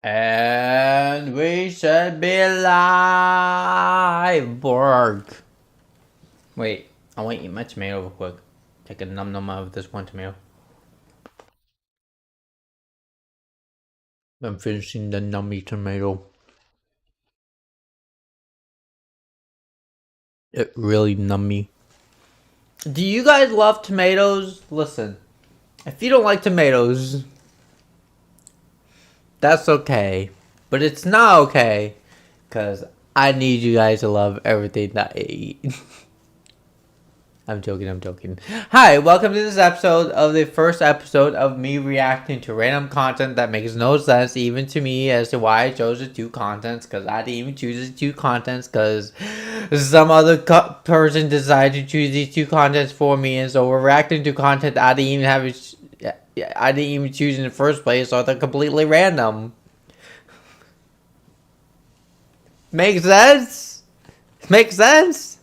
And we should be live, Borg. Wait, I want to eat my tomato real quick. Take a num num out of this one tomato. I'm finishing the nummy tomato. It really nummy. Do you guys love tomatoes? Listen, if you don't like tomatoes, that's okay. But it's not okay, because I need you guys to love everything that I eat. I'm joking. Hi, welcome to this episode of the first episode of me reacting to random content that makes no sense even to me as to why I chose the two contents, because I didn't even choose the two contents because some other person decided to choose these two contents for me, and so we're reacting to content I didn't even I didn't even choose in the first place, so they're completely random. Makes sense? Makes sense?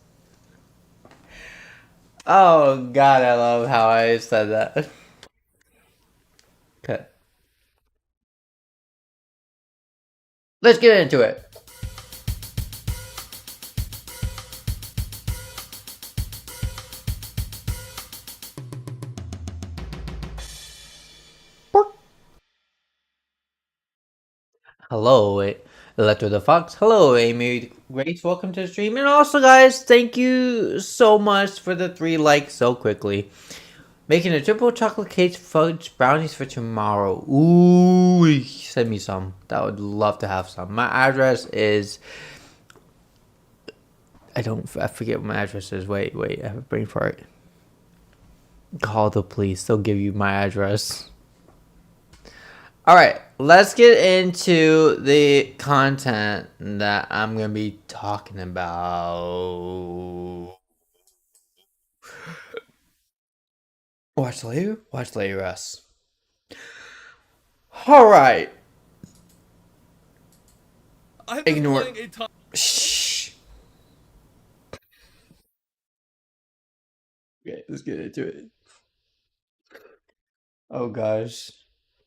Oh god, I love how I said that. Okay. Let's get into it. Hello, Electro the Fox. Hello, Amy Grace. Welcome to the stream. And also, guys, thank you so much for the 3 likes so quickly. Making a triple chocolate cake fudge brownies for tomorrow. Ooh, send me some. I would love to have some. My address is... I forget what my address is. Wait, I have a brain fart. Call the police. They'll give you my address. Alright, let's get into the content that I'm going to be talking about. Watch later? Watch later, us. Alright. Ignore. Shh. Okay, let's get into it. Oh gosh.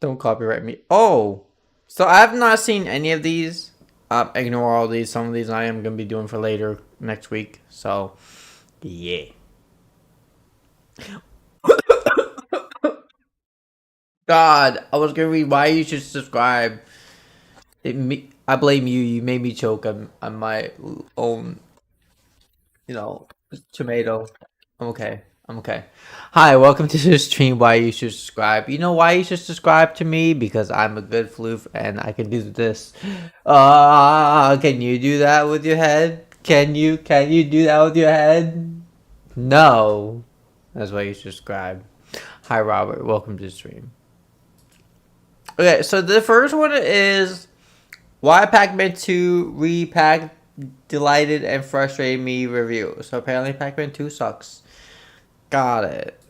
Don't copyright me. Oh! So I have not seen any of these. Ignore all these. Some of these I am going to be doing for later next week. So, yeah. God, I was gonna read why you should subscribe. I blame you. You made me choke on my own, tomato. I'm okay. I'm okay. Hi, welcome to the stream. Why you should subscribe? You know why you should subscribe to me? Because I'm a good floof and I can do this. Can you do that with your head? Can you? Can you do that with your head? No. That's why you should subscribe. Hi, Robert. Welcome to the stream. Okay, so the first one is why Pac-Man 2 repack delighted and frustrated me review. So apparently Pac-Man 2 sucks. Got it.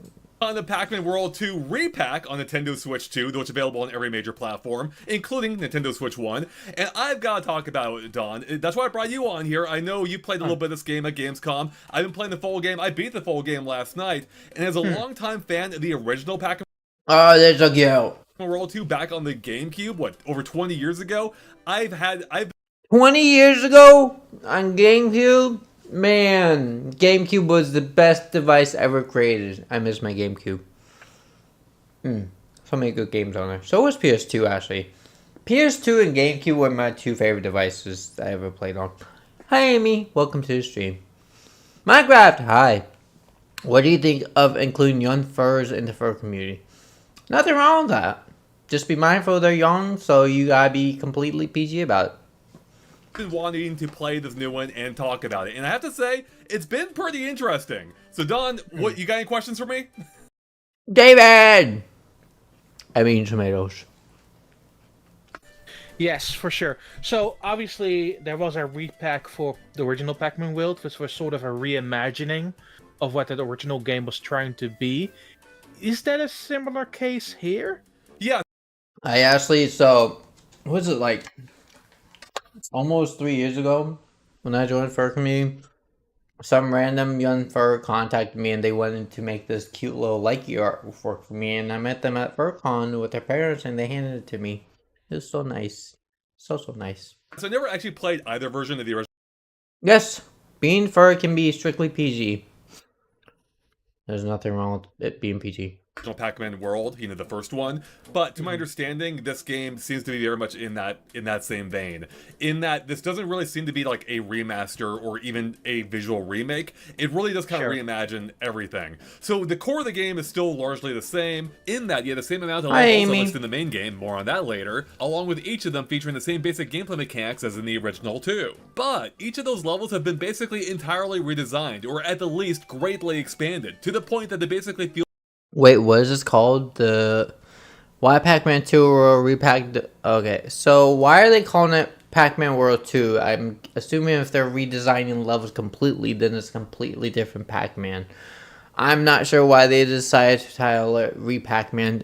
On the Pac-Man World 2 repack on Nintendo Switch 2, though it's available on every major platform, including Nintendo Switch 1. And I've got to talk about it, Don. That's why I brought you on here. I know you played a little bit of this game at Gamescom. I've been playing the full game. I beat the full game last night. And as a longtime fan of the original Pac-Man Oh, there's a girl. World 2 back on the GameCube, over 20 years ago, I've 20 years ago on GameCube? Man, GameCube was the best device ever created. I miss my GameCube. So many good games on there. So was PS2, actually. PS2 and GameCube were my two favorite devices I ever played on. Hi, Amy. Welcome to the stream. Minecraft, hi. What do you think of including young furs in the fur community? Nothing wrong with that. Just be mindful they're young, so you gotta be completely PG about it. been wanting to play this new one and talk about it. And I have to say, it's been pretty interesting. So Don, you got any questions for me? David! I mean tomatoes. Yes, for sure. So obviously there was a repack for the original Pac-Man world, which was sort of a reimagining of what the original game was trying to be. Is that a similar case here? Yeah. I actually, so, what was it like? Almost 3 years ago when I joined Fur Community. Some random young fur contacted me and they wanted to make this cute little likey artwork for me, and I met them at FurCon with their parents and they handed it to me. It was so nice. So nice. So I never actually played either version of the Yes, being furry can be strictly PG. There's nothing wrong with it being PG. original Pac-Man world, you know, the first one. But to my understanding, this game seems to be very much in that same vein. In that this doesn't really seem to be like a remaster or even a visual remake. It really does kind of reimagine everything. So the core of the game is still largely the same, in that you have the same amount of Hi, levels Amy. listed in the main game, more on that later, along with each of them featuring the same basic gameplay mechanics as in the original too. But each of those levels have been basically entirely redesigned, or at the least greatly expanded, to the point that they basically feel Wait, what is this called? The why Pac-Man 2 or repacked? Okay, so why are they calling it Pac-Man World 2? I'm assuming if they're redesigning levels completely, then it's completely different Pac-Man. I'm not sure why they decided to title it Pac-Man,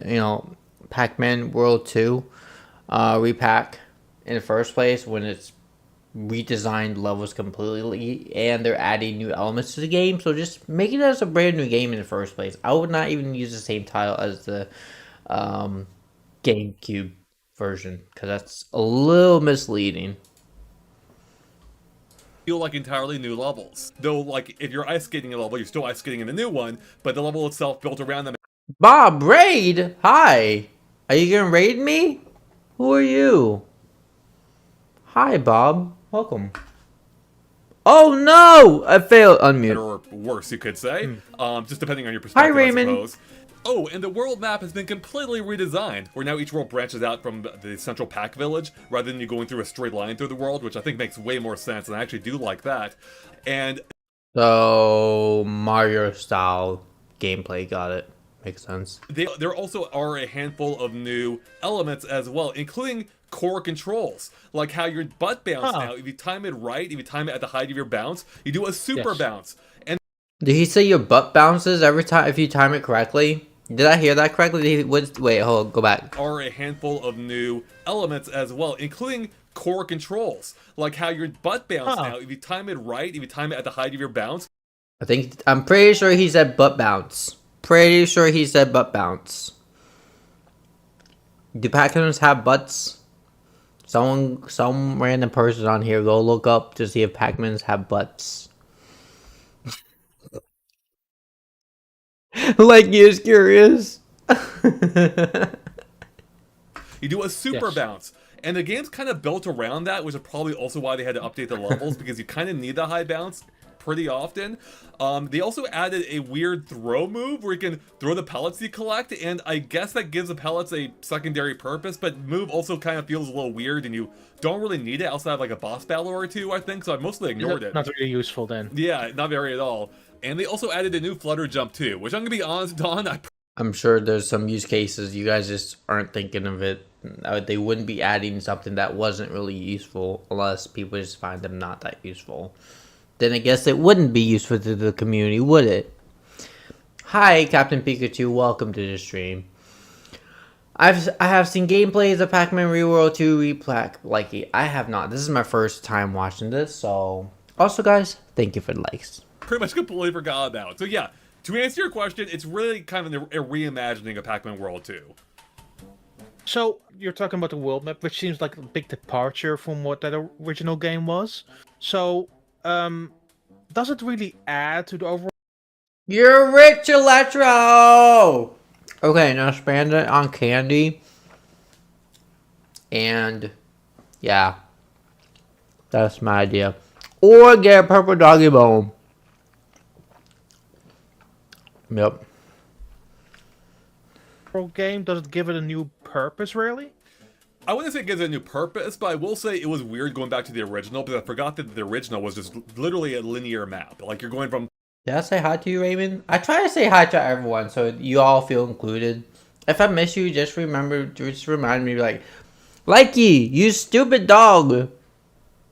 Pac-Man World 2, repack in the first place when it's redesigned levels completely and they're adding new elements to the game. So just make it as a brand new game in the first place. I would not even use the same title as the GameCube version because that's a little misleading. feel like entirely new levels. Though, like, if you're ice skating a level, you're still ice skating in a new one, but the level itself built around them. Bob, raid! Hi! Are you gonna raid me? Who are you? Hi, Bob. Welcome. Oh no! I failed. Unmute. Or worse, you could say. Just depending on your perspective, Raymond. I suppose. Oh, and the world map has been completely redesigned, where now each world branches out from the central Pac village, rather than you going through a straight line through the world, which I think makes way more sense, and I actually do like that. And So, Mario style gameplay, got it. Makes sense. there also are a handful of new elements as well, including core controls, like how your butt bounce now, if you time it right, if you time it at the height of your bounce, you do a super bounce. And did he say your butt bounces every time if you time it correctly? Did I hear that correctly? Wait, hold on, go back. Are a handful of new elements as well, including core controls, like how your butt bounce now, if you time it right, if you time it at the height of your bounce. I'm pretty sure he said butt bounce. Pretty sure he said butt bounce. Do Pac-Mans have butts? Some random person on here, go look up to see if Pac-Mans have butts. Like you're curious. You do a super bounce. And the game's kind of built around that, which is probably also why they had to update the levels, because you kind of need the high bounce pretty often. They also added a weird throw move where you can throw the pellets you collect, and I guess that gives the pellets a secondary purpose, but move also kind of feels a little weird, and you don't really need it outside of like a boss battle or two, I think, so I mostly ignored it. Not really useful then. Yeah, not very at all. And they also added a new flutter jump too, which I'm gonna be honest, Don, I'm sure there's some use cases you guys just aren't thinking of it. They wouldn't be adding something that wasn't really useful unless people just find them not that useful. Then I guess it wouldn't be useful to the community, would it? Hi, Captain Pikachu. Welcome to the stream. I have seen gameplays of Pac-Man Reworld 2 replack. I have not. This is my first time watching this, so also guys, thank you for the likes. pretty much completely forgot about. So yeah, to answer your question, it's really kind of a reimagining of Pac-Man World 2. So, you're talking about the world map, which seems like a big departure from what that original game was. So, does it really add to the overall... You're rich, Electro! Okay, now spend it on candy. And, yeah. That's my idea. Or get a purple doggy bone. Yep. game? Does it give it a new purpose, really? I wouldn't say it gives it a new purpose, but I will say it was weird going back to the original, because I forgot that the original was just literally a linear map. Like, you're going from... Did I say hi to you, Raymond? I try to say hi to everyone, so you all feel included. If I miss you, just remind me, like, Likey, you stupid dog.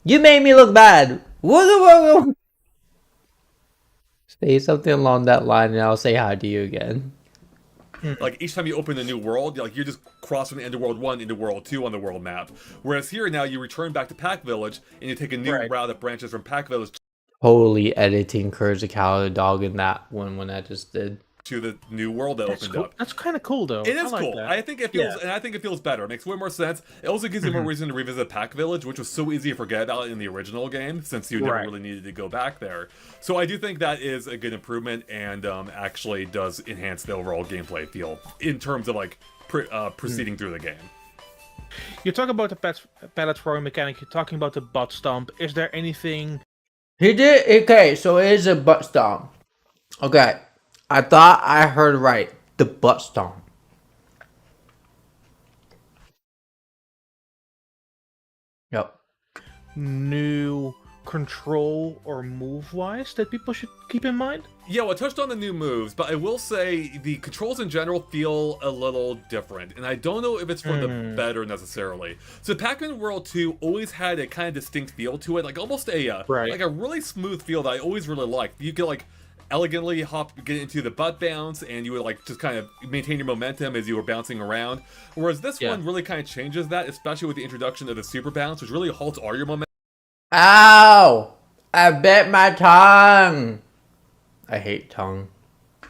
You made me look bad. Woo. Say something along that line, and I'll say hi to you again. Like, each time you open a new world, you're just crossing the end of World 1 into World 2 on the world map. Whereas here, now, you return back to Pac Village, and you take a new route that branches from Pac Village. Totally editing Courage the Cowardly Dog in that one when I just did. to the new world that That's opened cool. up. That's kind of cool, though. It I is like cool. that. I think it feels, and I think it feels better. It makes way more sense. It also gives you more reason to revisit Pack Village, which was so easy to forget about in the original game, since you never really needed to go back there. So I do think that is a good improvement, and actually does enhance the overall gameplay feel in terms of like proceeding through the game. You talk about the pallet throwing mechanic. You're talking about the butt stomp. Is there anything? He did. Okay, so it is a butt stomp. Okay, I thought I heard right. The butt stomp. Yep. New control or move wise that people should keep in mind? Yeah, well, I touched on the new moves, but I will say the controls in general feel a little different, and I don't know if it's for the better necessarily. So Pac-Man World 2 always had a kind of distinct feel to it, like almost a like a really smooth feel that I always really liked. You could like elegantly get into the butt bounce, and you would like just kind of maintain your momentum as you were bouncing around. Whereas this one really kind of changes that, especially with the introduction of the super bounce, which really halts all your momentum. Ow! I bit my tongue. I hate tongue.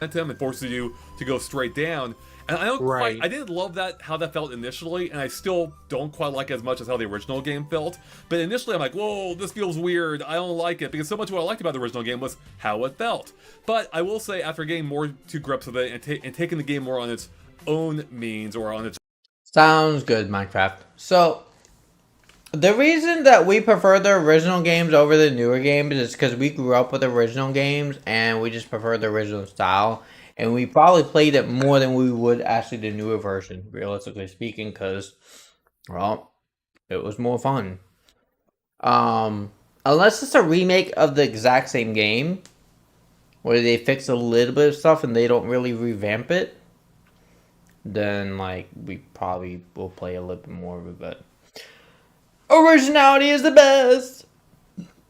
And forces you to go straight down. And I don't quite, I didn't love that, how that felt initially, and I still don't quite like it as much as how the original game felt. But initially I'm like, whoa, this feels weird, I don't like it, because so much of what I liked about the original game was how it felt. But I will say, after getting more to grips with it and taking the game more on its own means, or on its... Sounds good, Minecraft. So, the reason that we prefer the original games over the newer games is because we grew up with the original games, and we just prefer the original style. And we probably played it more than we would actually the newer version, realistically speaking, because, well, it was more fun. Unless it's a remake of the exact same game, where they fix a little bit of stuff and they don't really revamp it, then, like, we probably will play a little bit more of it, but... Originality is the best!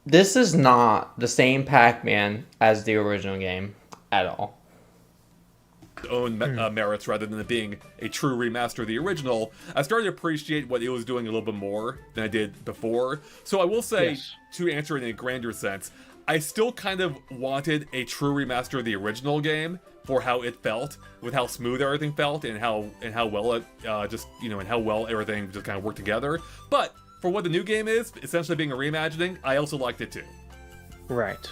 This is not the same Pac-Man as the original game, at all. Own merits rather than it being a true remaster of the original. I started to appreciate what it was doing a little bit more than I did before. So I will say, to answer it in a grander sense, I still kind of wanted a true remaster of the original game for how it felt, with how smooth everything felt, and how well it just, you know, and how well everything just kind of worked together. But for what the new game is, essentially being a reimagining, I also liked it too. Right.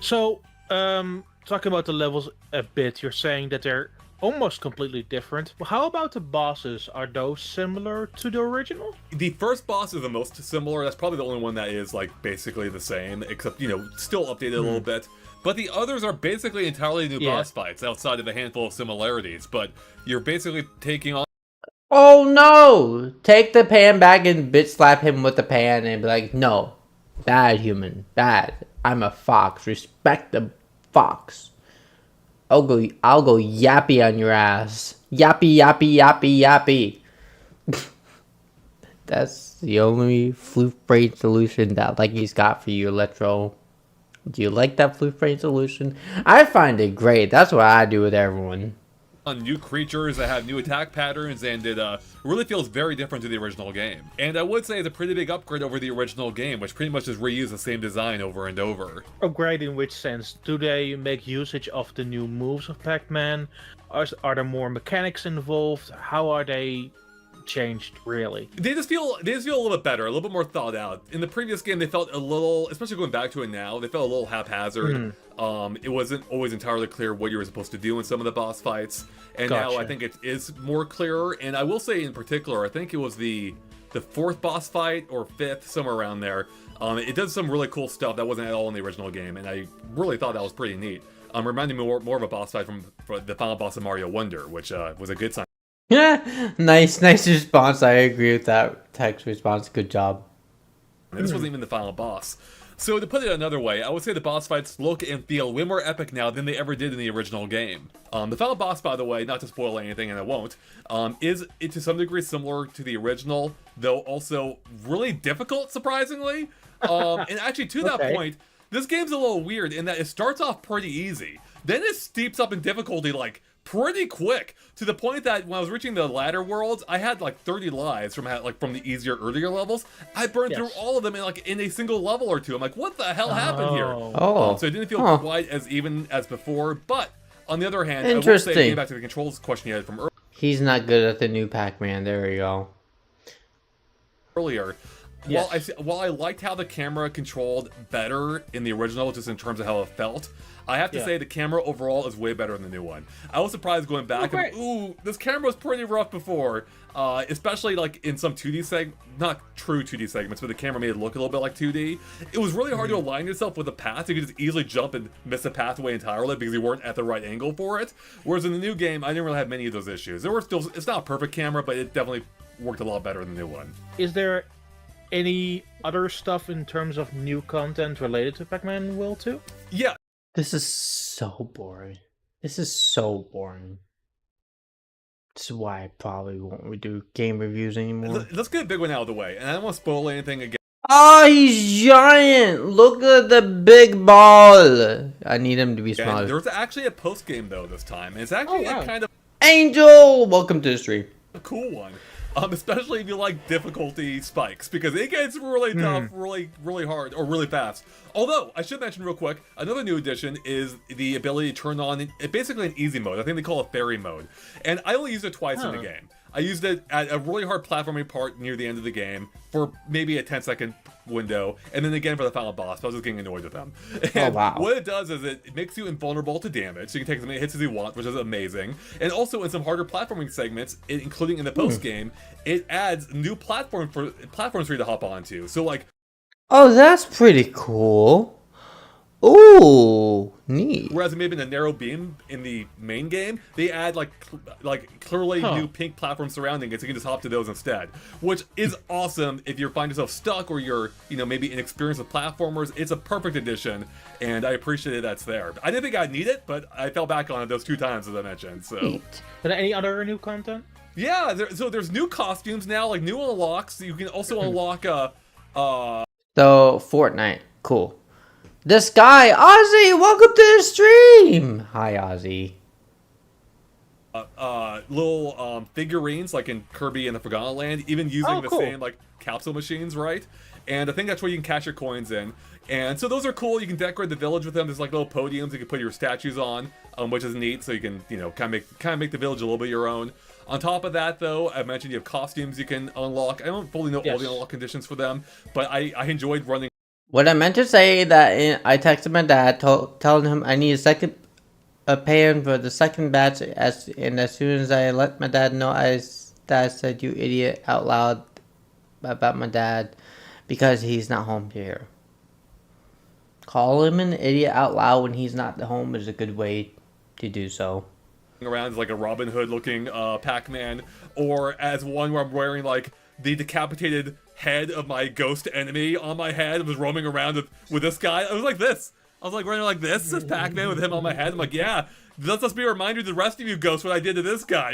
So, talking about the levels a bit, you're saying that they're almost completely different. How about the bosses? Are those similar to the original? The first boss is the most similar. That's probably the only one that is like basically the same, except, you know, still updated a little bit. But the others are basically entirely new boss fights outside of a handful of similarities. But you're basically taking on... Oh no! Take the pan back and bitch slap him with the pan and be like, no. Bad human. Bad. I'm a fox. Respect the fox. I'll go yappy on your ass. Yappy, yappy, yappy, yappy. That's the only floof brain solution that Lucky's got for you, Electro. Do you like that floof brain solution? I find it great. That's what I do with everyone. On new creatures that have new attack patterns, and it really feels very different to the original game. And I would say it's a pretty big upgrade over the original game, which pretty much just reused the same design over and over. Upgrade in which sense? Do they make usage of the new moves of Pac-Man? Are there more mechanics involved? How are they changed, really? They just feel a little bit better, a little bit more thought out. In the previous game, they felt a little, especially going back to it now, they felt a little haphazard. It wasn't always entirely clear what you were supposed to do in some of the boss fights, and now I think it is more clearer. And I will say in particular, I think it was the fourth boss fight, or fifth, somewhere around there. It does some really cool stuff that wasn't at all in the original game, and I really thought that was pretty neat. Reminding me more of a boss fight from the final boss of Mario Wonder, which was a good sign. Yeah, nice response. I agree with that text response. Good job. This wasn't even the final boss. So to put it another way, I would say the boss fights look and feel way more epic now than they ever did in the original game. The final boss, by the way, not to spoil anything, and I won't, is to some degree similar to the original, though also really difficult, surprisingly. And actually, to that point, this game's a little weird in that it starts off pretty easy. Then it steeps up in difficulty, like, pretty quick, to the point that when I was reaching the latter worlds, I had like 30 lives from the easier earlier levels. I burned through all of them in a single level or two. I'm like, what the hell happened here? So it didn't feel quite as even as before, but On the other hand, I will say, Interesting. getting back to the controls question you had from He's not good at the new Pac-Man. There you go. earlier. Yes. While I liked how the camera controlled better in the original, just in terms of how it felt, I have to say the camera overall is way better in the new one. I was surprised going back and, ooh, this camera was pretty rough before. Especially like in some 2D not true 2D segments, but the camera made it look a little bit like 2D. It was really hard to align yourself with the path. You could just easily jump and miss the pathway entirely because you weren't at the right angle for it. Whereas in the new game, I didn't really have many of those issues. There were still, it's not a perfect camera, but it definitely worked a lot better than the new one. Is there any other stuff in terms of new content related to Pac-Man World 2? Yeah. This is so boring. This is so boring. This is why I probably won't do game reviews anymore. Let's get a big one out of the way, and I don't want to spoil anything again. Oh, he's giant! Look at the big ball! I need him to be smaller. There's actually a post-game, though, this time. And it's actually a kind of Angel! Welcome to the stream. a cool one. Especially if you like difficulty spikes, because it gets really tough, really hard, or really fast. Although, I should mention real quick, another new addition is the ability to turn on basically an easy mode. I think they call it Furry mode. And I only used it twice in the game. I used it at a really hard platforming part near the end of the game for maybe a 10-second window, and then again for the final boss. I was just getting annoyed with them. And what it does is it makes you invulnerable to damage, so you can take as many hits as you want, which is amazing. And also in some harder platforming segments, including in the post game, it adds new platforms for you to hop onto. So like, oh, that's pretty cool. Ooh, neat. Whereas maybe in a narrow beam in the main game, they add like clearly new pink platforms surrounding it, so you can just hop to those instead. Which is awesome if you find yourself stuck or you're, maybe inexperienced with platformers. It's a perfect addition, and I appreciate that's there. I didn't think I'd need it, but I fell back on it those 2 times as I mentioned. So. Neat. Are there any other new content? Yeah, so there's new costumes now, like new unlocks. You can also unlock So Fortnite, cool. This guy, Ozzy, welcome to the stream. Hi, Ozzy. Little figurines like in Kirby and the Forgotten Land, even using the same like capsule machines, right? And I think that's where you can cash your coins in. And so those are cool. You can decorate the village with them. There's like little podiums you can put your statues on, which is neat. So you can kind of make the village a little bit your own. On top of that, though, I mentioned you have costumes you can unlock. I don't fully know all the unlock conditions for them, but I enjoyed running. What I meant to say that I texted my dad, telling him I need a pay him for the second batch. And as soon as I let my dad know, Dad said, "You idiot," out loud about my dad because he's not home here. Call him an idiot out loud when he's not at home is a good way to do so. Around as like a Robin Hood looking Pac-Man, or as one where I'm wearing like the decapitated head of my ghost enemy on my head and was roaming around with this guy. I was like this. I was like running like this as Pac-Man with him on my head. I'm like, yeah, let us be a reminder to the rest of you ghosts what I did to this guy,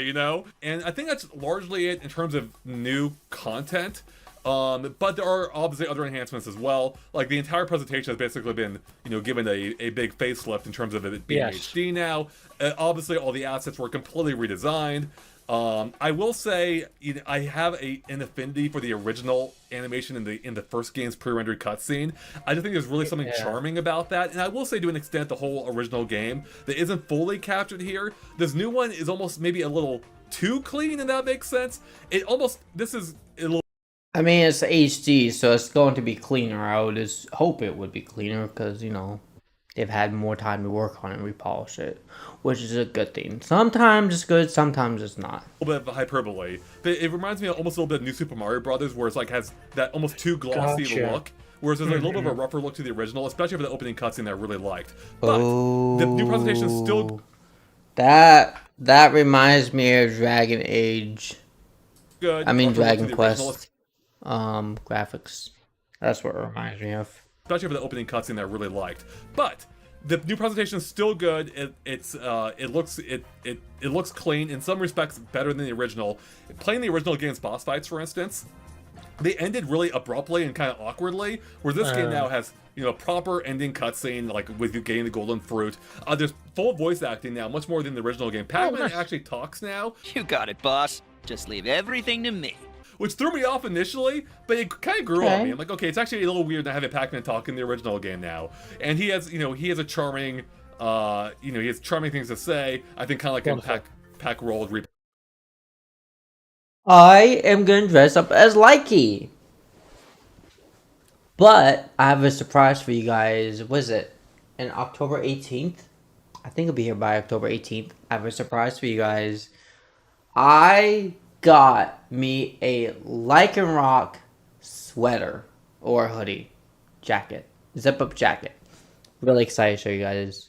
And I think that's largely it in terms of new content. But there are obviously other enhancements as well. Like the entire presentation has basically been, given a big facelift in terms of it being HD now. Obviously, all the assets were completely redesigned. I will say, I have an affinity for the original animation in the first game's pre-rendered cutscene. I just think there's really something charming about that, and I will say to an extent the whole original game that isn't fully captured here. This new one is almost maybe a little too clean, and that makes sense. I mean, it's HD, so it's going to be cleaner. I would just hope it would be cleaner because, they've had more time to work on it and repolish it, which is a good thing. Sometimes it's good, sometimes it's not. A little bit of hyperbole. It reminds me of almost a little bit of New Super Mario Brothers, where it's like has that almost too glossy of a look. Whereas there's like a little bit of a rougher look to the original, especially for the opening cutscene that I really liked. But the new presentation is still that reminds me of Dragon Age. Good. I mean Dragon Quest. Graphics. That's what it reminds me of. Especially for the opening cutscene that I really liked. But the new presentation is still good. It looks clean, in some respects better than the original. Playing the original against boss fights, for instance, they ended really abruptly and kind of awkwardly, where this game now has a proper ending cutscene, like with you getting the golden fruit. There's full voice acting now, much more than the original game. Pac-Man actually talks now. You got it, boss. Just leave everything to me. Which threw me off initially, but it kind of grew on me. I'm like, okay, it's actually a little weird to have a Pac-Man talk in the original game now. And he has, he has a charming You know, he has charming things to say. I think kind of like in Wonderful. Pack World Repack. I am gonna dress up as Likey. But I have a surprise for you guys. Was it in October 18th? I think it'll be here by October 18th. I have a surprise for you guys. I got me a Lycanroc sweater or hoodie, jacket, zip up jacket. Really excited to show you guys.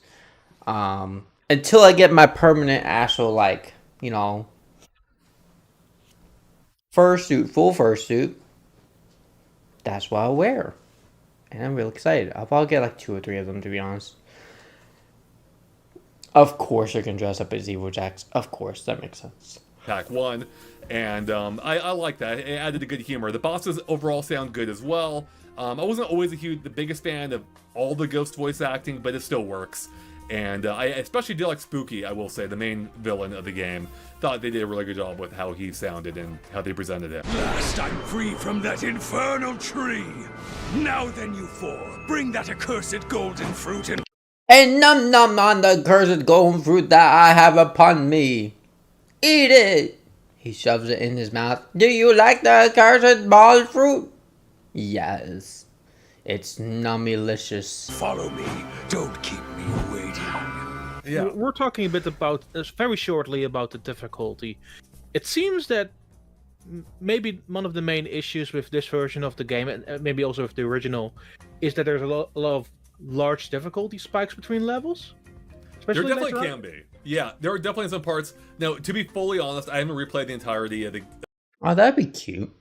Until I get my permanent actual fursuit, full fursuit. That's what I'll wear, and I'm really excited. I'll probably get like 2 or 3 of them to be honest. Of course, you can dress up as Evil Jacks. Of course, that makes sense. Pack 1, and I like that. It added a good humor. The bosses overall sound good as well. I wasn't always the biggest fan of all the Ghost voice acting, but it still works. And I especially did like Spooky, I will say, the main villain of the game. Thought they did a really good job with how he sounded and how they presented it. Last I'm free from that infernal tree. Now then, you four, bring that accursed golden fruit and And num num on the cursed golden fruit that I have upon me. Eat it! He shoves it in his mouth. Do you like the cursed ball fruit? Yes. It's nummylicious. follow me. Don't keep me waiting. Yeah. We're talking a bit about, very shortly, about the difficulty. It seems that maybe one of the main issues with this version of the game, and maybe also with the original, is that there's a lot of large difficulty spikes between levels. There Especially definitely later on. can be. Yeah, there are definitely some parts. Now, to be fully honest, I haven't replayed the entirety of Oh, that'd be cute.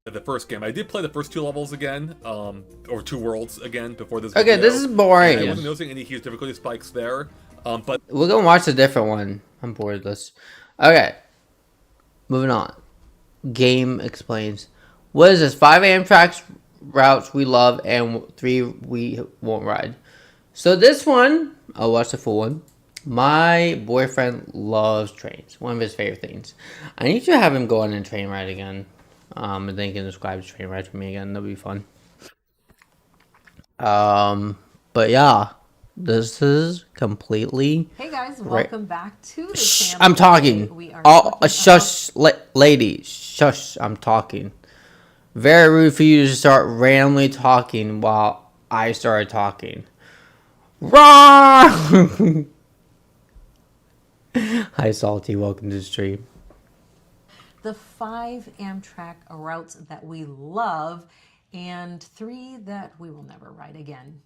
the first game. I did play the first 2 levels again, or 2 worlds again before this Okay, video. this is boring. I wasn't noticing any huge difficulty spikes there, but We're gonna watch a different one. I'm bored of this. Okay. Moving on. Game explains. What is this? 5 Amtrak routes we love and 3 we won't ride. So this one, I'll watch the full one. My boyfriend loves trains. One of his favorite things. I need to have him go on a train ride again. And then he can describe the train ride for me again. That'll be fun. But yeah. This is completely... Hey guys, welcome back to the channel. I'm talking. We are Oh, talking shush, lady. Shush, I'm talking. Very rude for you to start randomly talking while I started talking. Wrong! Hi, Salty. Welcome to the stream. the 5 Amtrak routes that we love and 3 that we will never ride again.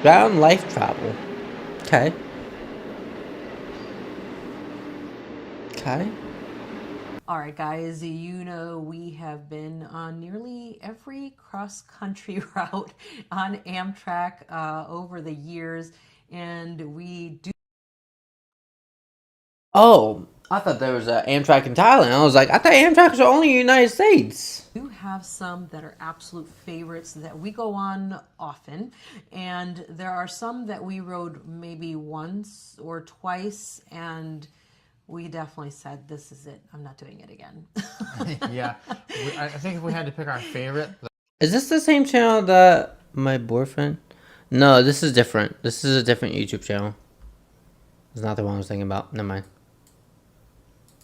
Ground life travel. Okay. Okay. All right, guys, you know we have been on nearly every cross-country route on Amtrak over the years, and we do Oh, I thought there was an Amtrak in Thailand. I was like, I thought Amtrak's are only in the United States. have some that are absolute favorites that we go on often, and there are some that we rode maybe once or twice, and we definitely said, this is it, I'm not doing it again. Yeah, I think if we had to pick our favorite, Is this the same channel that my boyfriend? No, this is different. This is a different YouTube channel. It's not the one I was thinking about. Never mind.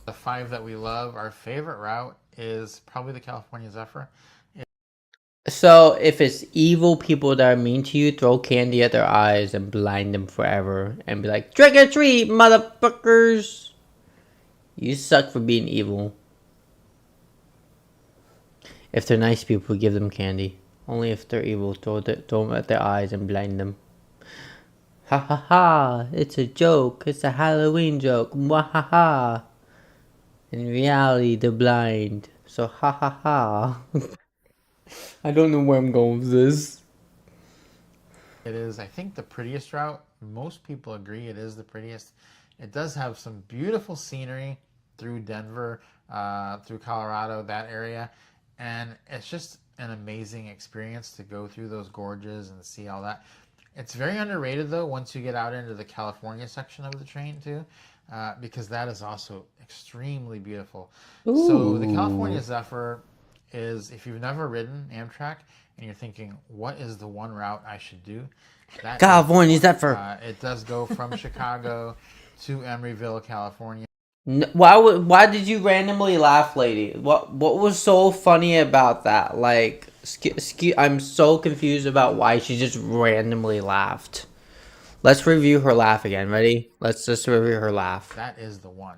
the 5 that we love, our favorite route is probably the California Zephyr. So, if it's evil people that are mean to you, throw candy at their eyes and blind them forever. And be like, trick or treat, motherfuckers! You suck for being evil. If they're nice people, give them candy. Only if they're evil, throw them at their eyes and blind them. Ha ha ha! It's a joke. It's a Halloween joke. Mwah ha ha! In reality, they're blind. So ha ha ha! I don't know where I'm going with this. It is, I think, the prettiest route. Most people agree it is the prettiest. It does have some beautiful scenery through Denver, through Colorado, that area. And it's just an amazing experience to go through those gorges and see all that. It's very underrated, though, once you get out into the California section of the train, too, because that is also extremely beautiful. So the California Zephyr is if you've never ridden Amtrak and you're thinking, what is the one route I should do? That California is the one. Zephyr. It does go from Chicago to Emeryville, California. Why did you randomly laugh, lady? What was so funny about that? Like, I'm so confused about why she just randomly laughed. Let's review her laugh again. Ready? Let's just review her laugh. That is the one.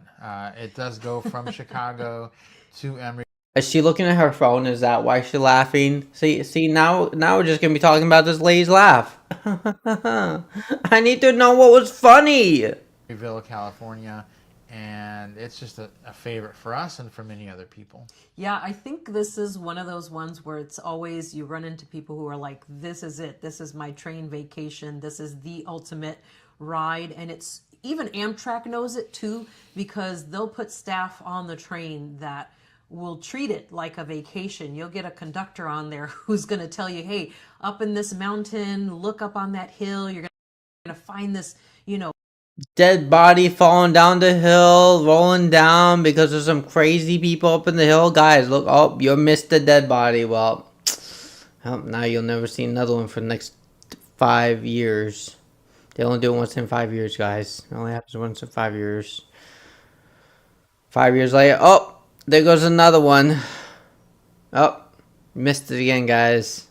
It does go from Chicago to Emeryville. Is she looking at her phone? Is that why she's laughing? See, now we're just gonna be talking about this lady's laugh. I need to know what was funny. California, and it's just a favorite for us and for many other people. Yeah, I think this is one of those ones where it's always you run into people who are like, this is it. This is my train vacation. This is the ultimate ride. And it's even Amtrak knows it too, because they'll put staff on the train that will treat it like a vacation. You'll get a conductor on there who's going to tell you, hey, up in this mountain, look up on that hill. You're going to find this, Dead body falling down the hill, rolling down because there's some crazy people up in the hill. Guys, look, oh, you missed the dead body. Well, now you'll never see another one for the next 5 years. They only do it once in 5 years, guys. It only happens once in 5 years. 5 years later, oh, there goes another one. Oh, missed it again, guys.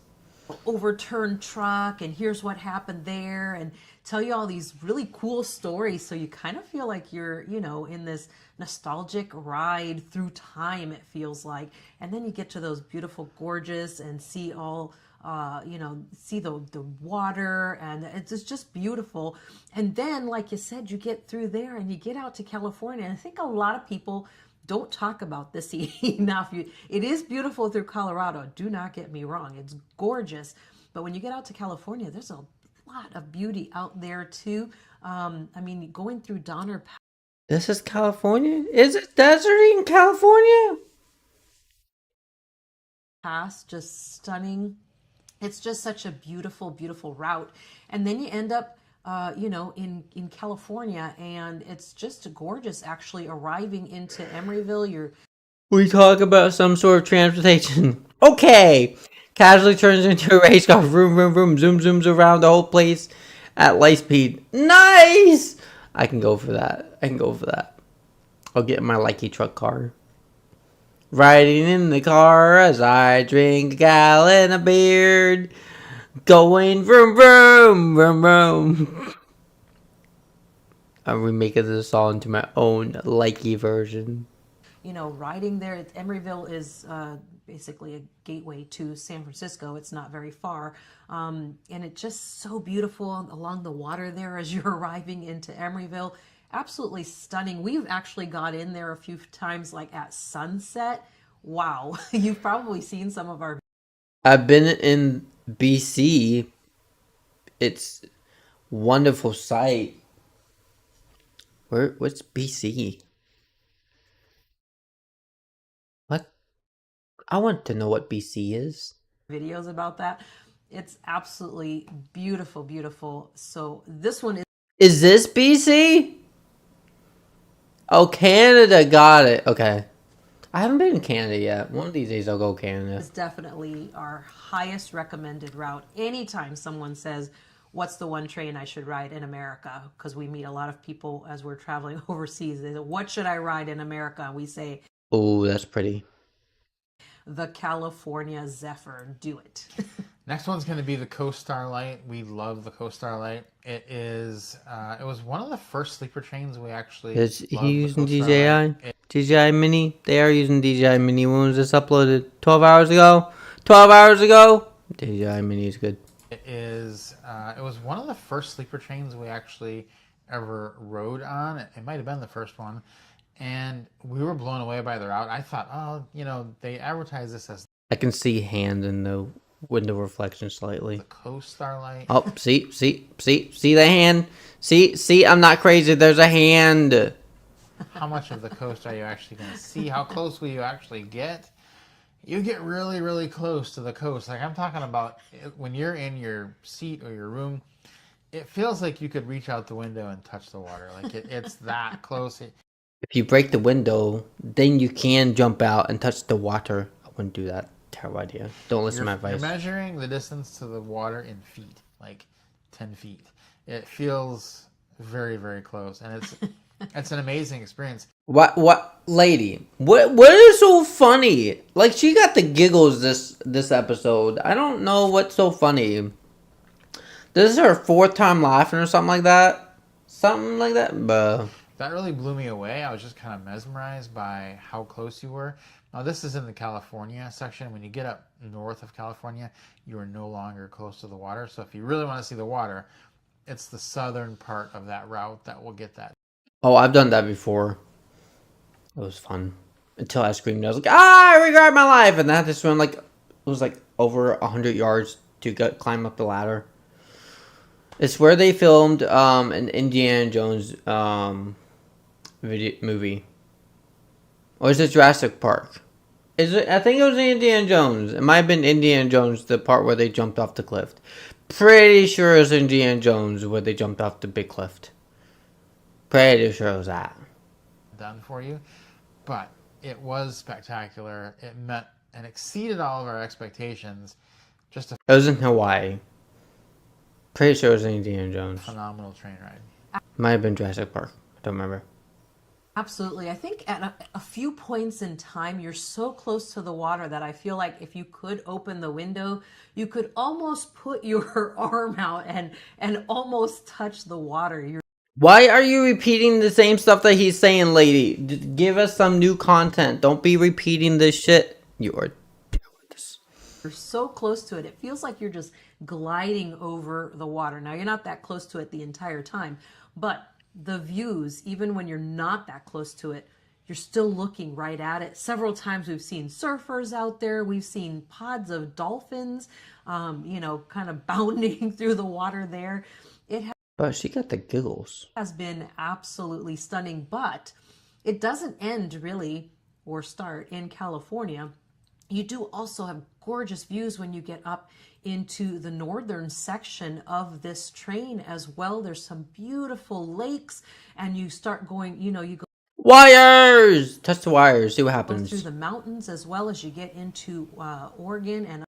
overturned truck and here's what happened there, and tell you all these really cool stories, so you kind of feel like you're in this nostalgic ride through time, it feels like. And then you get to those beautiful gorges and see all see the water, and it's just beautiful. And then, like you said, you get through there and you get out to California, and I think a lot of people don't talk about this enough. It is beautiful through Colorado. Do not get me wrong. It's gorgeous. But when you get out to California, there's a lot of beauty out there too. I mean, going through Donner This is California? Is it deserty in California? Pass, just stunning. It's just such a beautiful, beautiful route. And then you end up in California, and it's just gorgeous actually arriving into Emeryville. We talk about some sort of transportation. Okay. Casually turns into a race car. Vroom, vroom, vroom. Zoom, zooms around the whole place at light speed. Nice! I can go for that. I'll get in my likey truck car. Riding in the car as I drink a gallon of beer. Going vroom, vroom, vroom, vroom. I'm remaking this song into my own likey version. Riding there, Emeryville is basically a gateway to San Francisco. It's not very far. And it's just so beautiful along the water there as you're arriving into Emeryville. Absolutely stunning. We've actually got in there a few times, like at sunset. Wow. You've probably seen some of our... I've been in BC. It's wonderful sight. What's BC? What? I want to know what BC is. videos about that. It's absolutely beautiful, beautiful. So this one Is this BC? Oh, Canada, got it. Okay. I haven't been in Canada yet. One of these days I'll go Canada. is definitely our highest recommended route. Anytime someone says, what's the one train I should ride in America? Because we meet a lot of people as we're traveling overseas. They say, what should I ride in America? And we say, Oh, that's pretty. the California Zephyr. Do it. Next one's going to be the Coast Starlight. We love the Coast Starlight. It is. It was one of the first sleeper trains we actually. Is he loved, the using Coast DJI? Starlight. DJI Mini? They are using DJI Mini. When was this uploaded? 12 hours ago? 12 hours ago? DJI Mini is good. It is. It was one of the first sleeper trains we actually ever rode on. It might have been the first one, and we were blown away by the route. I thought, they advertise this as I can see hand in the window reflection slightly. the Coast Starlight. Oh, see the hand? See, I'm not crazy. There's a hand. How much of the coast are you actually going to see? How close will you actually get? You get really, really close to the coast. Like I'm talking about when you're in your seat or your room, it feels like you could reach out the window and touch the water. Like it's that close. If you break the window, then you can jump out and touch the water. wouldn't do that. Terrible idea. Don't listen to my You're advice. measuring the distance to the water in feet, like 10 feet. It feels very, very close, and it's an amazing experience. What lady? What is so funny? Like, she got the giggles this episode. I don't know what's so funny. This is her 4th time laughing or something like that. Something like that. But That really blew me away. I was just kind of mesmerized by how close you were. Now, this is in the California section. When you get up north of California, you are no longer close to the water. So if you really want to see the water, it's the southern part of that route that will get that. oh, I've done that before. It was fun. Until I screamed. I was like, I regret my life. And then I had to swim like, it was like over 100 yards to climb up the ladder. It's where they filmed an Indiana Jones movie. Or is it Jurassic Park? Is it? I think it was Indiana Jones. It might have been Indiana Jones, the part where they jumped off the cliff. Pretty sure it was Indiana Jones where they jumped off the big cliff. Pretty sure it was that. Done for you. But it was spectacular. It met and exceeded all of our expectations. Just a It was in Hawaii. Pretty sure it was Indiana Jones. phenomenal train ride. Might have been Jurassic Park. I don't remember. Absolutely. I think at a few points in time, you're so close to the water that I feel like if you could open the window, you could almost put your arm out and almost touch the water. Why are you repeating the same stuff that he's saying, lady? Give us some new content. Don't be repeating this shit. You are doing this. You're so close to it. It feels like you're just gliding over the water. Now, you're not that close to it the entire time, but the views, even when you're not that close to it, you're still looking right at it. Several times we've seen surfers out there. We've seen pods of dolphins, kind of bounding through the water there. But she got the giggles. Has been absolutely stunning, but it doesn't end really or start in California. You do also have gorgeous views when you get up into the northern section of this train as well. There's some beautiful lakes, and you start going, you go Wires! Touch the wires. See what through happens. the mountains as well as you get into Oregon. And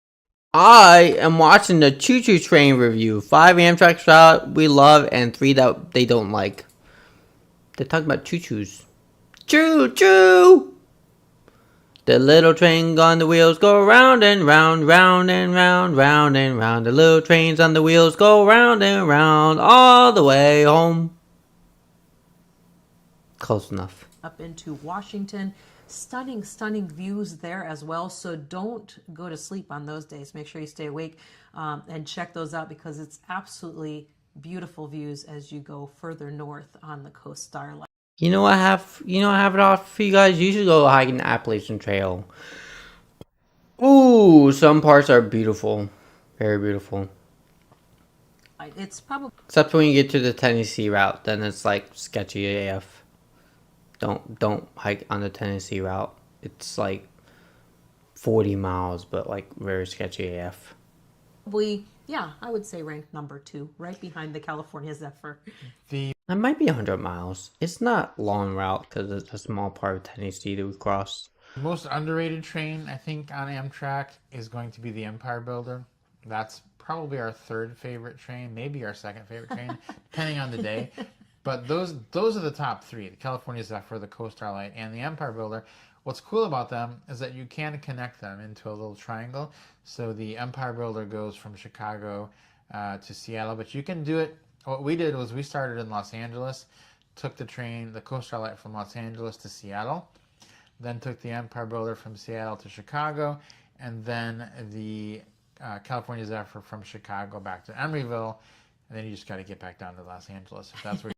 I am watching the Choo Choo Train review. 5 Amtrak route we love and 3 that they don't like. They're talking about choo-choos. Choo-choo! The little train on the wheels go round and round, round and round, round and round. The little trains on the wheels go round and round all the way home. Close enough. up into Washington. Stunning, stunning views there as well. So don't go to sleep on those days. Make sure you stay awake and check those out because it's absolutely beautiful views as you go further north on the Coast Starlight. You know what I have it off for you guys? You should go hiking the Appalachian Trail. Ooh, some parts are beautiful. Very beautiful. It's probably Except when you get to the Tennessee route, then it's like sketchy AF. Don't hike on the Tennessee route. It's like 40 miles, but like very sketchy AF. I would say ranked number 2, right behind the California Zephyr. That might be 100 miles. It's not long route because it's a small part of Tennessee that we crossed. The most underrated train, I think, on Amtrak is going to be the Empire Builder. That's probably our 3rd favorite train, maybe our 2nd favorite train, depending on the day. But those are the top 3, the California Zephyr, the Coast Starlight, and the Empire Builder. What's cool about them is that you can connect them into a little triangle. So the Empire Builder goes from Chicago to Seattle, but you can do it. What we did was we started in Los Angeles, took the train, the Coast Starlight from Los Angeles to Seattle, then took the Empire Builder from Seattle to Chicago, and then the California Zephyr from Chicago back to Emeryville, and then you just got to get back down to Los Angeles if that's where.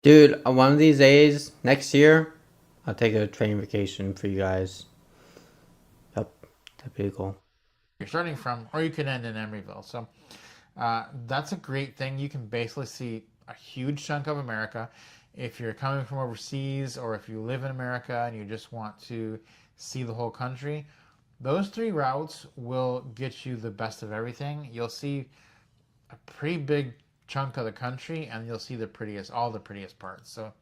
Dude, one of these days, next year, I'll take a train vacation for you guys. Yep, that'd be cool. You're starting from, or you could end in Emeryville. So that's a great thing. You can basically see a huge chunk of America. If you're coming from overseas or if you live in America and you just want to see the whole country, those 3 routes will get you the best of everything. You'll see a pretty big chunk of the country and you'll see all the prettiest parts. So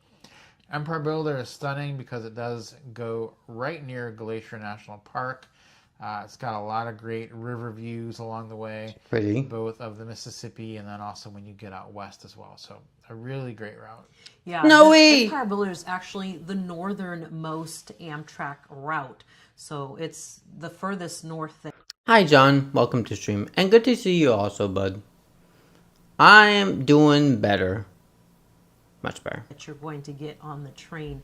Empire Builder is stunning because it does go right near Glacier National Park. It's got a lot of great river views along the way, Pretty. both of the Mississippi and then also when you get out west as well. So a really great route. Yeah, No the way! Empire Builder is actually the northernmost Amtrak route. So it's the furthest north that Hi, John. Welcome to stream. And good to see you also, bud. I am doing better. Much better. you're going to get on the train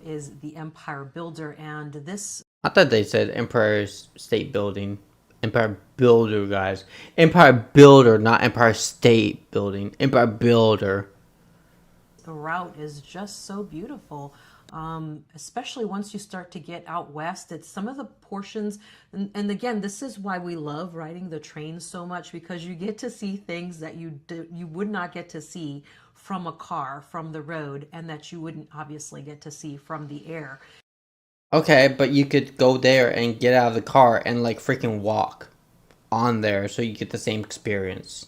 is the Empire Builder. And this I thought they said Empire State Building. Empire Builder, guys. Empire Builder, not Empire State Building. Empire Builder. the route is just so beautiful. Especially once you start to get out west, it's some of the portions, and again, this is why we love riding the train so much, because you get to see things that you would not get to see from a car, from the road, and that you wouldn't obviously get to see from the air. Okay, but you could go there and get out of the car and like freaking walk on there so you get the same experience.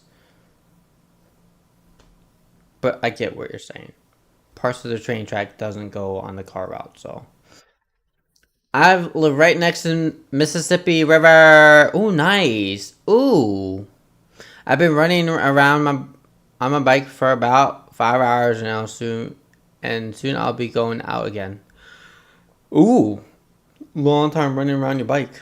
But I get what you're saying. Parts of the train track doesn't go on the car route, so. I live right next to Mississippi River. Ooh, nice. Ooh. I've been running around on my bike for about 5 hours now soon. And soon I'll be going out again. Ooh. Long time running around your bike.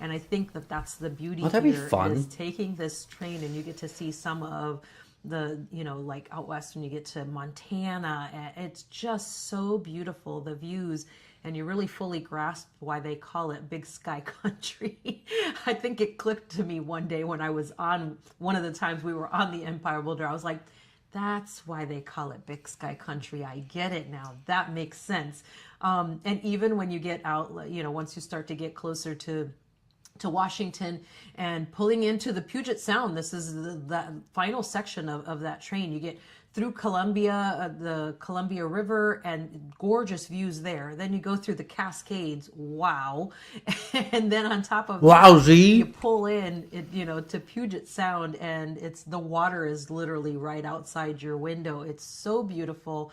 And I think that that's the beauty Oh, that'd be here fun. is taking this train and you get to see some of the, like out west when you get to Montana. And it's just so beautiful, the views, and you really fully grasp why they call it Big Sky Country. I think it clicked to me one day when I was on, one of the times we were on the Empire Builder, I was like, that's why they call it Big Sky Country. I get it now. That makes sense. And even when you get out, once you start to get closer to Washington and pulling into the Puget Sound, this is the final section of that train. You get through Columbia, the Columbia River, and gorgeous views there. Then you go through the Cascades. Wow. And then on top of that, you pull in, to Puget Sound, and the water is literally right outside your window. It's so beautiful.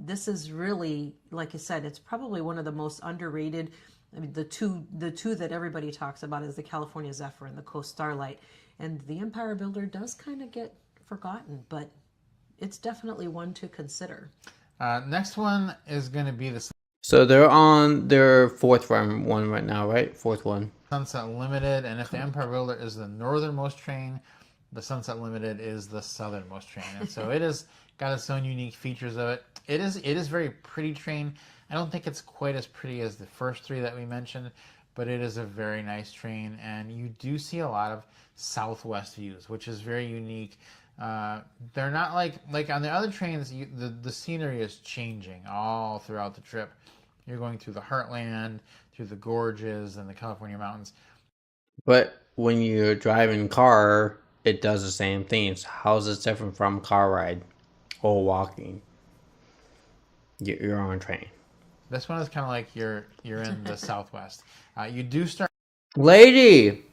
This is really, like I said, it's probably one of the most underrated. I mean, the two that everybody talks about is the California Zephyr and the Coast Starlight. And the Empire Builder does kind of get forgotten, but it's definitely one to consider. Next one is going to be the So they're on their fourth one right now, right? Fourth one. Sunset Limited, and if the Empire Builder is the northernmost train, the Sunset Limited is the southernmost train. And so it has got its own unique features of it. It is very pretty train. I don't think it's quite as pretty as the first three that we mentioned, but it is a very nice train, and you do see a lot of southwest views, which is very unique. They're not like on the other trains, the scenery is changing all throughout the trip. You're going through the heartland, through the gorges and the California mountains. But when you're driving car, it does the same thing. So how's it different from car ride or walking? You're on a train. This one is kind of like you're in the southwest. You do start. Lady,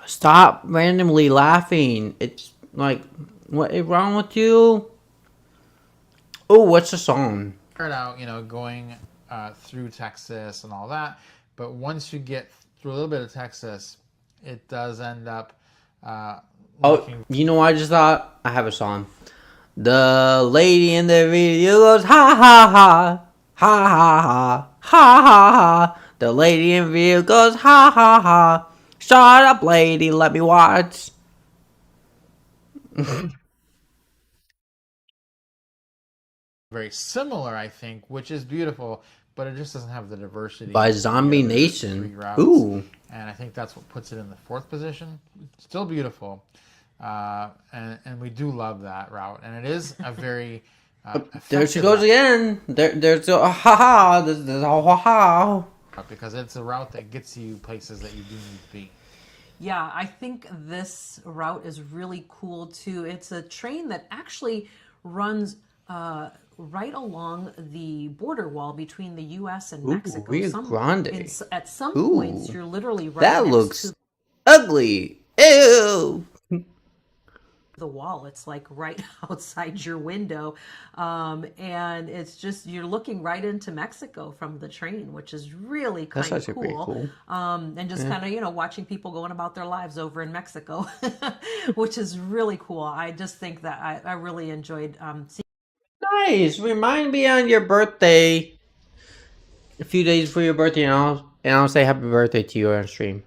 stop randomly laughing. It's like, what is wrong with you? Oh, what's the song? Start out, going through Texas and all that, but once you get through a little bit of Texas, it does end up. You know what I just thought? I have a song. The lady in the video goes ha ha ha ha ha ha ha ha ha. The lady in the video goes ha ha ha. Shut up, lady. Let me watch. Very similar, I think, which is beautiful, but it just doesn't have the diversity. By of the Zombie other Nation. three routes. Ooh. And I think that's what puts it in the fourth position. Still beautiful. And we do love that route. And it is a very there she goes again. There's a ha ha. There's a ha ha. Because it's a route that gets you places that you do need to be. Yeah, I think this route is really cool too. It's a train that actually runs right along the border wall between the U.S. and Mexico. Rio Grande. At some points, you're literally right That next looks to ugly. Ew. the wall. It's like right outside your window. And it's just, you're looking right into Mexico from the train, which is really That's kind of actually pretty cool. And just kind of, you know, watching people going about their lives over in Mexico, which is really cool. I just think that I really enjoyed seeing Nice. Remind me on your birthday, a few days before your birthday, and I'll say happy birthday to you on stream.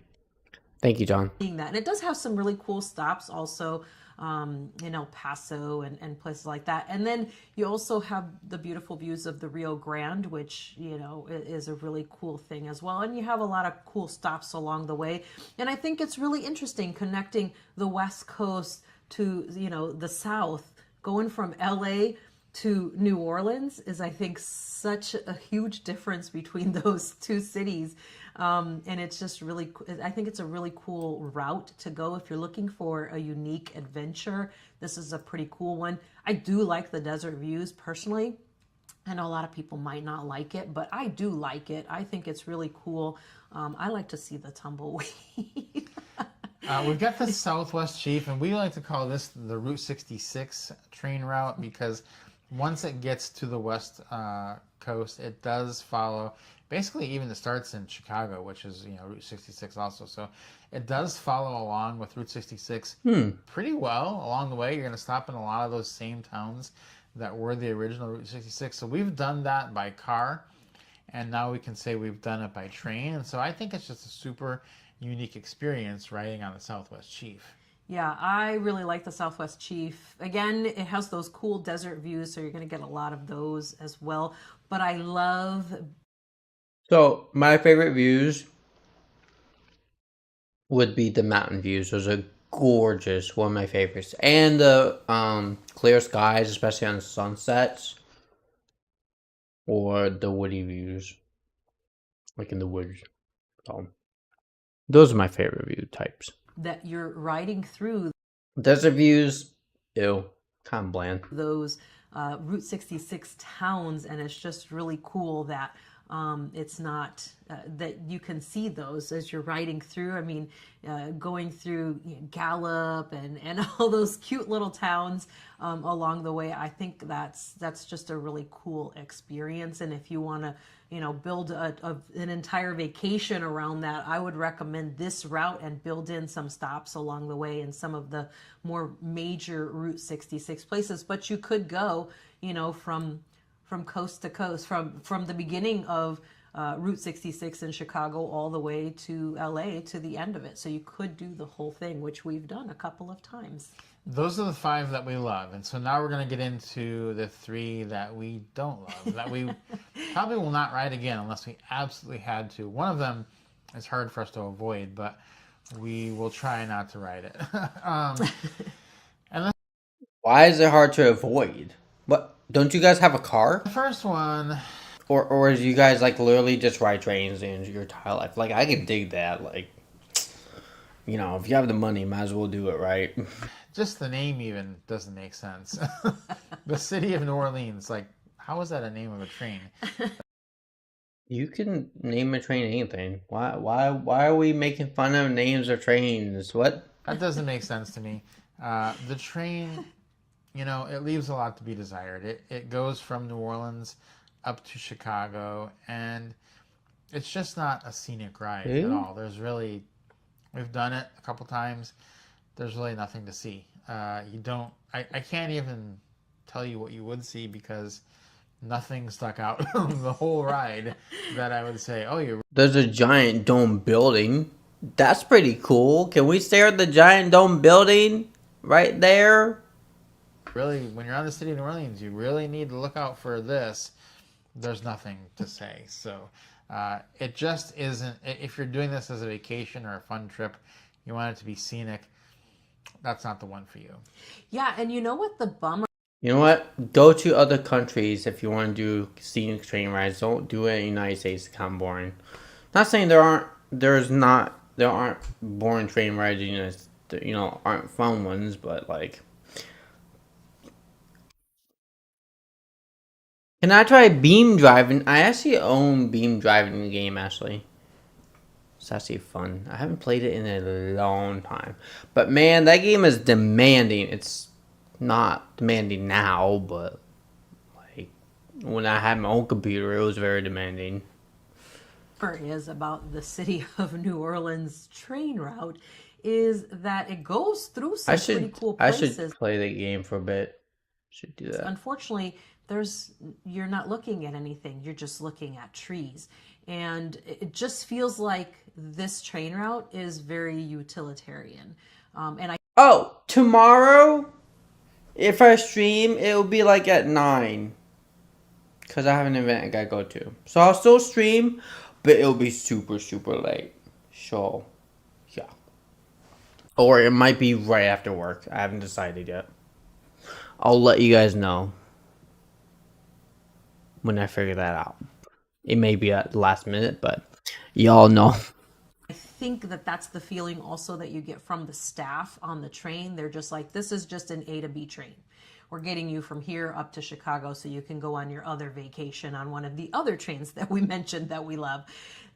Thank you, John. that. And it does have some really cool stops also in El Paso and places like that. And then you also have the beautiful views of the Rio Grande, which, you know, is a really cool thing as well. And you have a lot of cool stops along the way. And I think it's really interesting connecting the West Coast to, you know, the South, going from LA to New Orleans is, I think, such a huge difference between those two cities. And it's just really, I think it's a really cool route to go if you're looking for a unique adventure. This is a pretty cool one. I do like the desert views personally. I know a lot of people might not like it, but I do like it. I think it's really cool. I like to see the tumbleweed. We've got the Southwest Chief, and we like to call this the Route 66 train route because once it gets to the west coast, it does follow. Basically, even it starts in Chicago, which is, you know, Route 66 also. So it does follow along with Route 66 pretty well along the way. You're going to stop in a lot of those same towns that were the original Route 66. So we've done that by car, and now we can say we've done it by train. And so I think it's just a super unique experience riding on the Southwest Chief. Yeah, I really like the Southwest Chief. Again, it has those cool desert views, so you're going to get a lot of those as well. But I love... So my favorite views would be the mountain views. Those are gorgeous. One of my favorites. And the clear skies, especially on sunsets. Or the woody views. Like in the woods. So those are my favorite view types. that you're riding through Desert views, ew, kind of bland. those Route 66 towns, and it's just really cool that it's not that you can see those as you're riding through. I mean, going through Gallup and all those cute little towns along the way. I think that's just a really cool experience. And if you want to, build an entire vacation around that, I would recommend this route and build in some stops along the way in some of the more major Route 66 places. But you could go, from coast to coast, from the beginning of Route 66 in Chicago all the way to LA to the end of it. So you could do the whole thing, which we've done a couple of times. Those are the 5 that we love. And so now we're going to get into the 3 that we don't love, that we probably will not ride again unless we absolutely had to. One of them is hard for us to avoid, but we will try not to ride it. Why is it hard to avoid? What, don't you guys have a car? The first one... Or do you guys like literally just ride trains in your entire life? Like, I can dig that. Like, if you have the money, might as well do it, right? Just the name even doesn't make sense. The city of New Orleans, like, how is that a name of a train? You can name a train anything. Why are we making fun of names of trains? What? That doesn't make sense to me. The train, it leaves a lot to be desired. It goes from New Orleans up to Chicago, and it's just not a scenic ride at all. We've done it a couple times. There's really nothing to see. I can't even tell you what you would see because nothing stuck out the whole ride that I would say, There's a giant dome building. That's pretty cool. Can we stare at the giant dome building right there? Really, when you're on the city of New Orleans, you really need to look out for this. There's nothing to say. So it just isn't. If you're doing this as a vacation or a fun trip, you want it to be scenic, that's not the one for you. Yeah, and you know what the bummer... You know what? Go to other countries if you want to do scenic train rides. Don't do it in the United States. It's kind of boring. Not saying there aren't boring train rides. Aren't fun ones, but like. Can I try beam driving? I actually own beam driving in the game, actually. It's actually fun. I haven't played it in a long time. But man, that game is demanding. It's not demanding now, but like when I had my own computer, it was very demanding. Is about the city of New Orleans train route is that it goes through some pretty cool I places. should play the game for a bit. Should do that. Unfortunately, you're not looking at anything. You're just looking at trees. And it just feels like this train route is very utilitarian. Oh, tomorrow, if I stream, it will be like at 9. Because I have an event I gotta go to. So I'll still stream, but it'll be super, super late. So, yeah. Or it might be right after work. I haven't decided yet. I'll let you guys know when I figure that out. It may be at the last minute, but y'all know. I think that that's the feeling also that you get from the staff on the train. They're just like, this is just an A to B train. We're getting you from here up to Chicago so you can go on your other vacation on one of the other trains that we mentioned that we love.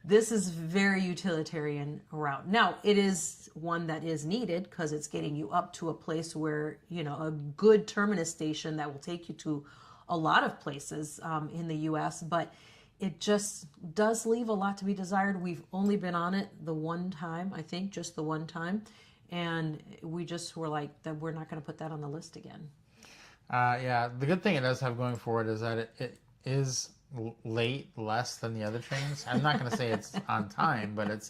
This is very utilitarian route. Now, it is one that is needed because it's getting you up to a place where, a good terminus station that will take you to a lot of places in the U.S., but it just does leave a lot to be desired. We've only been on it the one time, I think, just the one time. And we just were like, that we're not going to put that on the list again. Yeah, the good thing it does have going for it is that it is late less than the other trains. I'm not going to say it's on time, but it's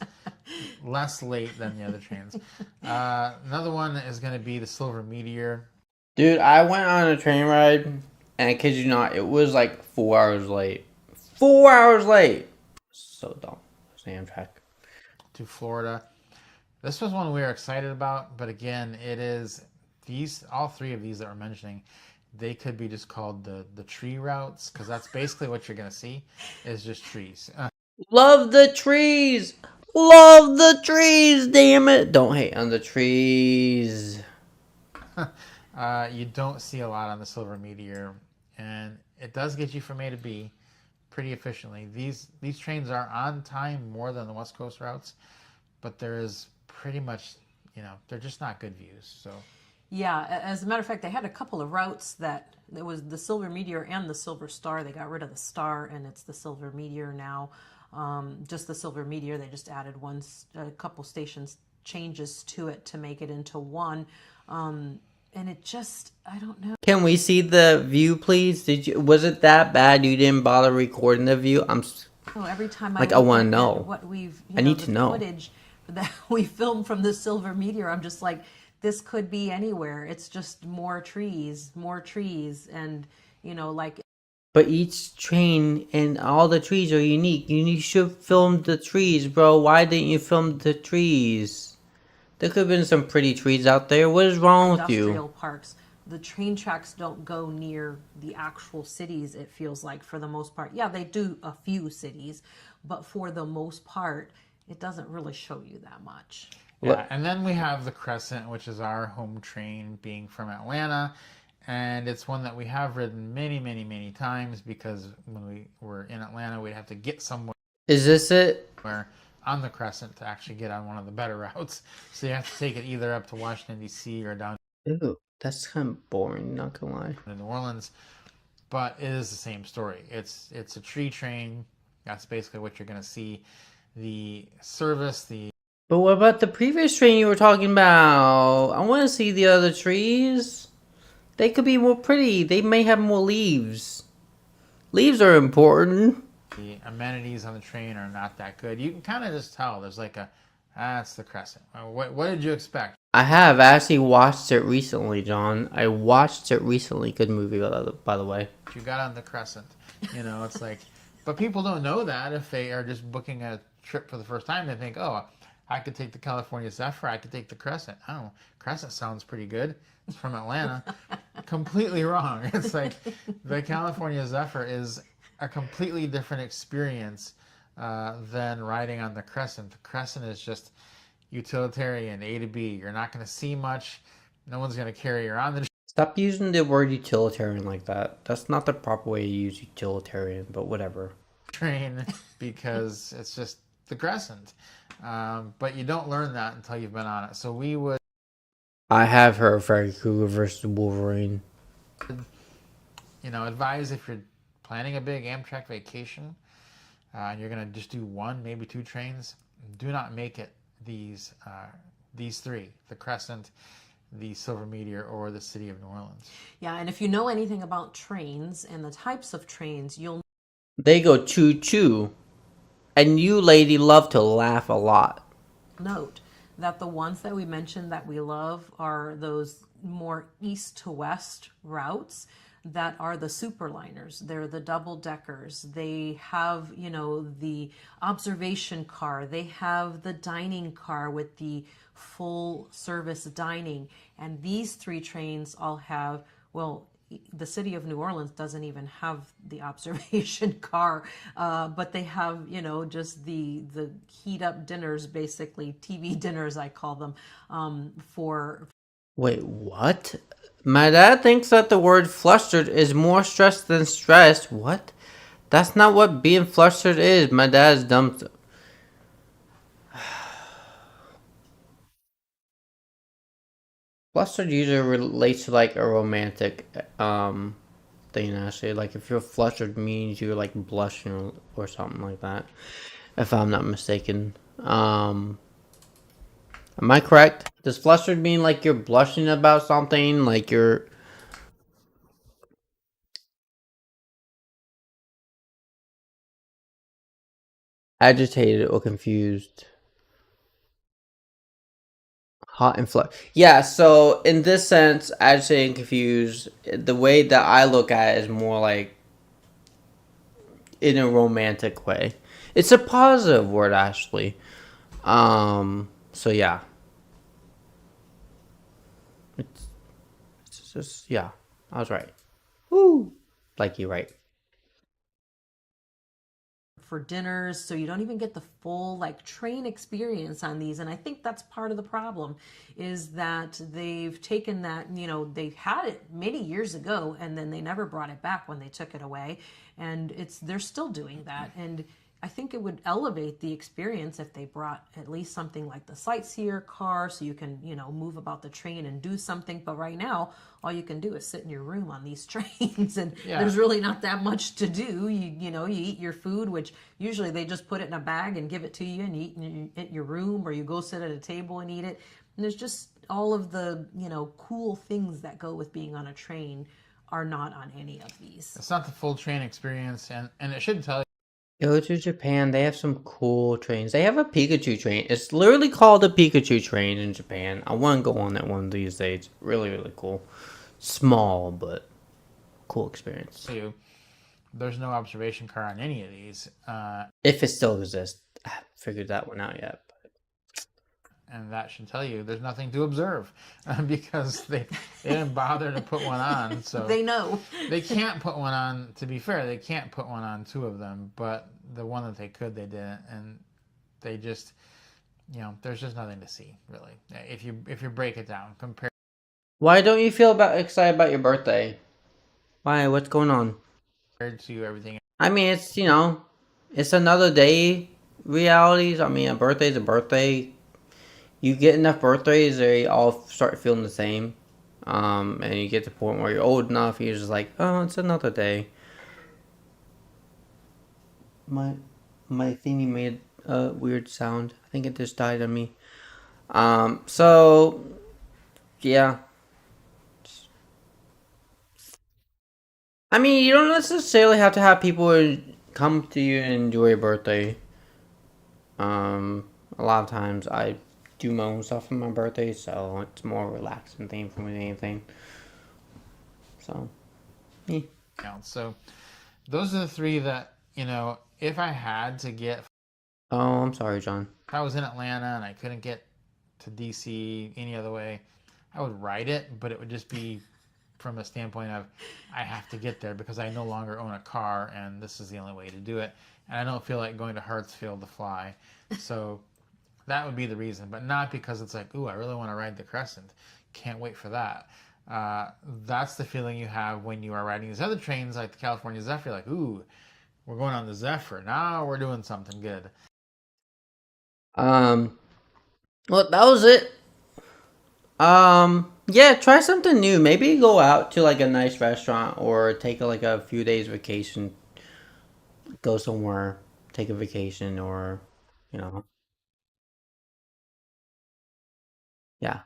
less late than the other trains. Another one is going to be the Silver Meteor. Dude, I went on a train ride, and I kid you not, it was like 4 hours late. 4 hours late! So dumb. Amtrak. To Florida. This was one we were excited about, but again, it is all three of these that we're mentioning, they could be just called the tree routes, because that's basically what you're going to see is just trees. Love the trees! Love the trees, damn it! Don't hate on the trees. You don't see a lot on the Silver Meteor, and it does get you from A to B pretty efficiently. These trains are on time more than the West Coast routes, but there is pretty much, they're just not good views. So. Yeah, as a matter of fact, they had a couple of routes that there was the Silver Meteor and the Silver Star. They got rid of the Star, and it's the Silver Meteor now. Just the Silver Meteor. They just added a couple stations changes to it to make it into one. And it just, I don't know. Can we see the view, please? Was it that bad you didn't bother recording the view? Every time I want to know. What we've, I need to know. Footage that we filmed from the Silver Meteor, I'm just like, this could be anywhere. It's just more trees, and But each train and all the trees are unique. You should film the trees, bro. Why didn't you film the trees? There could have been some pretty trees out there. What is wrong with you? Industrial parks. The train tracks don't go near the actual cities, it feels like, for the most part. Yeah, they do a few cities, but for the most part, it doesn't really show you that much. Yeah, and then we have the Crescent, which is our home train, being from Atlanta, and it's one that we have ridden many, many, many times because when we were in Atlanta, we'd have to get somewhere. Is this it? On the Crescent to actually get on one of the better routes. So you have to take it either up to Washington, D.C. or down Ew, that's kind of boring, not gonna lie. to New Orleans. But it is the same story. It's a tree train. That's basically what you're going to see. The service, But what about the previous train you were talking about? I want to see the other trees. They could be more pretty. They may have more leaves. Leaves are important. the amenities on the train are not that good. You can kind of just tell. There's like that's the Crescent. What did you expect? I have actually watched it recently, John. I watched it recently. Good movie, by the way. You got on the Crescent. It's like, but people don't know that if they are just booking a trip for the first time. They think, oh, I could take the California Zephyr. I could take the Crescent. Oh, Crescent sounds pretty good. It's from Atlanta. Completely wrong. It's like the California Zephyr is a completely different experience than riding on the Crescent. The Crescent is just utilitarian, A to B. You're not going to see much. No one's going to carry you around the Stop using the word utilitarian like that. That's not the proper way to use utilitarian, but whatever. train because it's just the Crescent. But you don't learn that until you've been on it. So we would, I have heard Freddy Krueger versus Wolverine. advise if you're planning a big Amtrak vacation and you're going to just do one, maybe two trains, do not make it these three, the Crescent, the Silver Meteor, or the City of New Orleans. Yeah, and if you know anything about trains and the types of trains, you'll They go choo-choo. And you, lady, love to laugh a lot. note that the ones that we mentioned that we love are those more east to west routes that are the superliners. They're the double deckers. They have, the observation car. They have the dining car with the full service dining. And these three trains all have, well, the city of New Orleans doesn't even have the observation car, but they have, just the heat up dinners, basically TV dinners, I call them, for. Wait, what? My dad thinks that the word flustered is more stressed than stressed. What? That's not what being flustered is. My dad's dumb. Flustered usually relates to like a romantic thing, actually. Like if you're flustered means you're like blushing or something like that. If I'm not mistaken. Am I correct? Does flustered mean like you're blushing about something? Like you're agitated or confused? Hot and flush. Yeah, so in this sense, agitated and confused, the way that I look at it is more like in a romantic way. It's a positive word, actually. So yeah. It's just, yeah, I was right. Woo! Like you, right. For dinners, so you don't even get the full like train experience on these. And I think that's part of the problem, is that they've taken that, they had it many years ago and then they never brought it back when they took it away, and they're still doing that. And I think it would elevate the experience if they brought at least something like the sightseer car, so you can, move about the train and do something. But right now, all you can do is sit in your room on these trains, and there's really not that much to do. You eat your food, which usually they just put it in a bag and give it to you, and you eat in your room, or you go sit at a table and eat it. And there's just all of the, cool things that go with being on a train are not on any of these. It's not the full train experience, and it should tell you. Go to Japan. They have some cool trains. They have a Pikachu train. It's literally called a Pikachu train in Japan. I want to go on that one of these days. Really, really cool. Small, but cool experience. There's no observation car on any of these. If it still exists. I haven't figured that one out yet. And that should tell you there's nothing to observe because they didn't bother to put one on. So they know. They can't put one on, to be fair. They can't put one on two of them, but the one that they could, they didn't. And they just, there's just nothing to see, really. If you break it down, compare. Why don't you feel excited about your birthday? Why? What's going on? Compared to everything. I mean, it's, it's another day realities. I mean, a birthday's a birthday. You get enough birthdays, they all start feeling the same. And you get to the point where you're old enough, you're just like, oh, it's another day. My thingy made a weird sound. I think it just died on me. So, yeah. I mean, you don't necessarily have to have people come to you and enjoy your birthday. A lot of times I do my own stuff for my birthday, so it's more a relaxing thing for me than anything. So, yeah. So, those are the three that, if I had to get. Oh, I'm sorry, John. If I was in Atlanta and I couldn't get to DC any other way, I would ride it, but it would just be from a standpoint of I have to get there because I no longer own a car and this is the only way to do it. And I don't feel like going to Hartsfield to fly. So that would be the reason, but not because it's like, ooh, I really want to ride the Crescent. Can't wait for that. That's the feeling you have when you are riding these other trains like the California Zephyr. Like, ooh, we're going on the Zephyr. Now we're doing something good. Um, well, that was it. Yeah, try something new. Maybe go out to like a nice restaurant or take like a few days vacation. Go somewhere, take a vacation, or you know, yeah,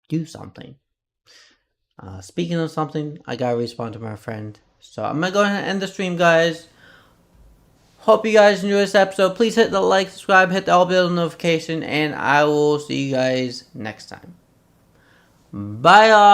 do something. Speaking of something, I gotta respond to my friend. So I'm gonna go ahead and end the stream, guys. Hope you guys enjoyed this episode. Please hit the like, subscribe, hit the all bell notification, and I will see you guys next time. Bye, y'all.